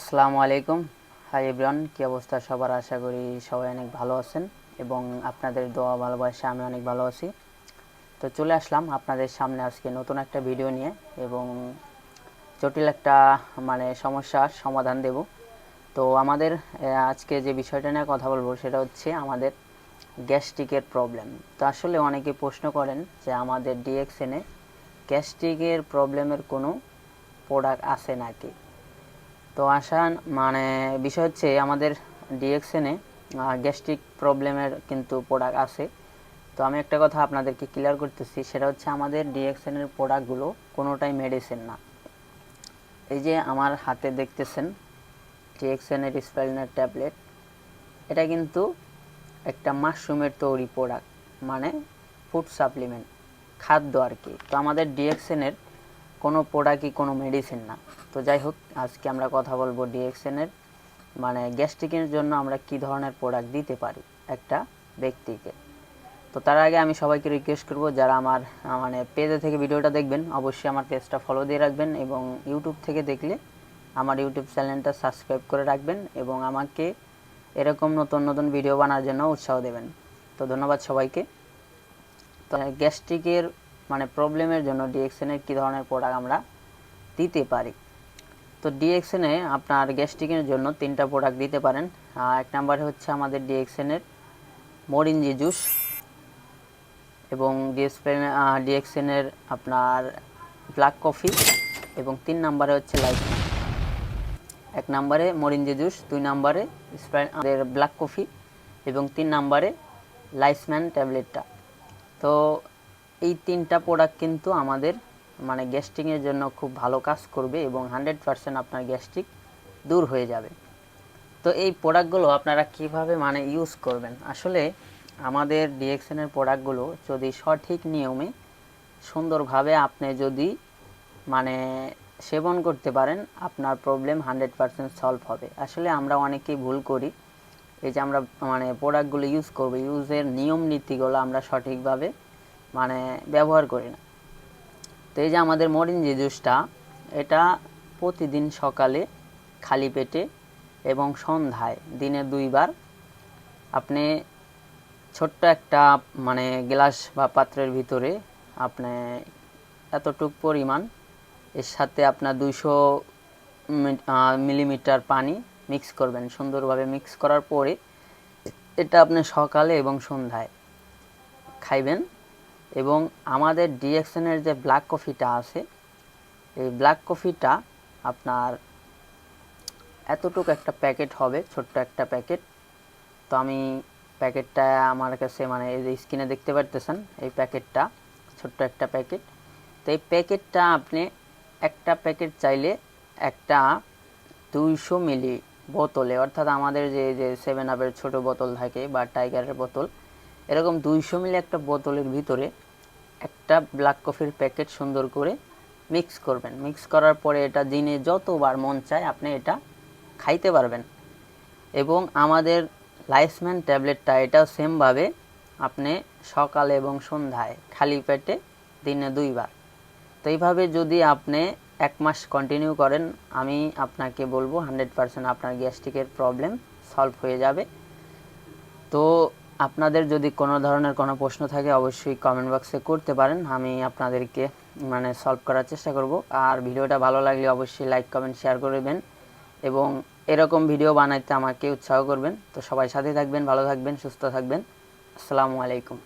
আসসালামু আলাইকুম। Hi everyone, কী অবস্থা সবার? আশা করি সবাই অনেক ভালো আছেন এবং আপনাদের দোয়া ভালোবাসা আমি অনেক ভালো আছি। তো চলে আসলাম আপনাদের সামনে আজকে নতুন একটা ভিডিও নিয়ে এবং জটিল একটা সমস্যার সমাধান দেব। তো আমাদের আজকে যে বিষয়টা নিয়ে কথা বলবো সেটা হচ্ছে আমাদের গ্যাস্ট্রিকের প্রবলেম। তো আসলে অনেকে প্রশ্ন করেন যে আমাদের ডিএক্সএনে গ্যাস্ট্রিকের প্রবলেমের কোনো প্রোডাক্ট আছে নাকি। তো বিষয় হচ্ছে আমাদের ডিএক্সএনে গ্যাস্ট্রিক প্রবলেমের কিন্তু প্রোডাক্ট আছে। তো আমি একটা কথা আপনাদেরকে ক্লিয়ার করতেছি, সেটা হচ্ছে আমাদের ডিএক্সএনের প্রোডাক্টগুলো কোনোটাই মেডিসিন না। এই যে আমার হাতে দেখতেছেন ডিএক্সএনের স্পাইরিনের ট্যাবলেট, এটা কিন্তু একটা মাশরুমের তৈরি প্রোডাক্ট, মানে ফুড সাপ্লিমেন্ট, খাদ্য আর কি। তো আমাদের ডিএক্সএনের কোনো প্রোডাক্টই কোনো মেডিসিন না। তো যাই হোক, আজকে আমরা কথা বলবো ডিএক্সএনের গ্যাস্ট্রিকের জন্য আমরা কি ধরনের প্রোডাক্ট দিতে পারি একটা ব্যক্তিকে। তো তার আগে আমি সবাইকে রিকোয়েস্ট করব, যারা আমার পেজে থেকে ভিডিওটা দেখবেন অবশ্যই আমার পেজটা ফলো দিয়ে রাখবেন এবং ইউটিউব থেকে দেখলে আমার ইউটিউব চ্যানেলটা সাবস্ক্রাইব করে রাখবেন এবং আমাকে এরকম নতুন নতুন ভিডিও বানার জন্য উৎসাহ দেবেন। তো ধন্যবাদ সবাইকে। তো গ্যাস্ট্রিকের প্রবলেমের জন্য ডিএক্সএনের কী ধরনের প্রোডাক্ট আমরা দিতে পারি। তো ডিএক্সএনে আপনার গ্যাস্ট্রিকের জন্য 3টা প্রোডাক্ট দিতে পারেন। এক নম্বরে হচ্ছে আমাদের ডিএক্সএনের মরিঞ্জি জুস এবং ডিএক্সএনের আপনার ব্ল্যাক কফি এবং 3 নম্বরে হচ্ছে লাইসম্যান। 1 নম্বরে মরিঞ্জি জুস, 2 নম্বরে আমাদের ব্ল্যাক কফি এবং 3 নম্বরে লাইসম্যান ট্যাবলেটটা। তো এই 3টা প্রোডাক্ট কিন্তু আমাদের গ্যাস্ট্রিকের জন্য খুব ভালো কাজ করবে এবং 100% আপনার গ্যাস্ট্রিক দূর হয়ে যাবে। তো এই প্রোডাক্টগুলো আপনারা কিভাবে ইউজ করবেন। আসলে আমাদের ডিএক্সএনের প্রোডাক্টগুলো যদি সঠিক নিয়মে সুন্দরভাবে আপনি যদি সেবন করতে পারেন, আপনার প্রবলেম 100% সলভ হবে। আসলে আমরা অনেকেই ভুল করি, এই যে আমরা প্রোডাক্টগুলো ইউজ করব, ইউজের নিয়ম নীতিগুলো আমরা সঠিকভাবে ব্যবহার করি না। তো এই যে আমাদের মরিঞ্জি জুসটা, এটা প্রতিদিন সকালে খালি পেটে এবং সন্ধ্যায় দিনে 2 বার আপনি ছোট্ট একটা গ্লাস বা পাত্রের ভিতরে আপনি এতটুক পরিমাণ, এর সাথে আপনার 200 মিলিমিটার পানি মিক্স করবেন। সুন্দরভাবে মিক্স করার পরে এটা আপনি সকালে এবং সন্ধ্যায় খাইবেন। এবং আমাদের ডিএক্সএনের যে ব্ল্যাক কফিটা আছে, এই ব্ল্যাক কফিটা আপনার এতটুকু একটা প্যাকেট হবে, ছোট্ট একটা প্যাকেট। তো আমি প্যাকেটটা আমার কাছে এই যে স্ক্রিনে দেখতে পারতেছেন, এই প্যাকেটটা ছোট্ট একটা প্যাকেট। তো এই প্যাকেটটা আপনি একটা প্যাকেট চাইলে একটা 200 মিলি বোতলে, অর্থাৎ আমাদের যে 7 আপের ছোটো বোতল থাকে বা টাইগারের বোতল, এরকম 200 মিলি একটা বোতলের ভিতরে একটা ব্ল্যাক কফির প্যাকেট সুন্দর করে মিক্স করবেন। মিক্স করার পরে এটা দিনে যতবার মন চায় আপনি এটা খাইতে পারবেন। এবং আমাদের লাইসম্যান ট্যাবলেটটা, এটাও সেমভাবে আপনি সকালে এবং সন্ধ্যায় খালি পেটে দিনে 2 বার। তো এইভাবে যদি আপনি 1 মাস কন্টিনিউ করেন, আমি আপনাকে বলবো 100% আপনার গ্যাস্ট্রিকের প্রবলেম সলভ হয়ে যাবে। তো আপনাদের যদি কোনো ধরনের কোনো প্রশ্ন থাকে অবশ্যই কমেন্ট বক্সে করতে পারেন, আমি আপনাদেরকে সলভ করার চেষ্টা করব। আর ভিডিওটা ভালো লাগলে অবশ্যই লাইক কমেন্ট শেয়ার করবেন এবং এরকম ভিডিও বানাইতে আমাকে উৎসাহ করবেন। তো সবাই সাথে থাকবেন, ভালো থাকবেন, সুস্থ থাকবেন। আসসালামু আলাইকুম।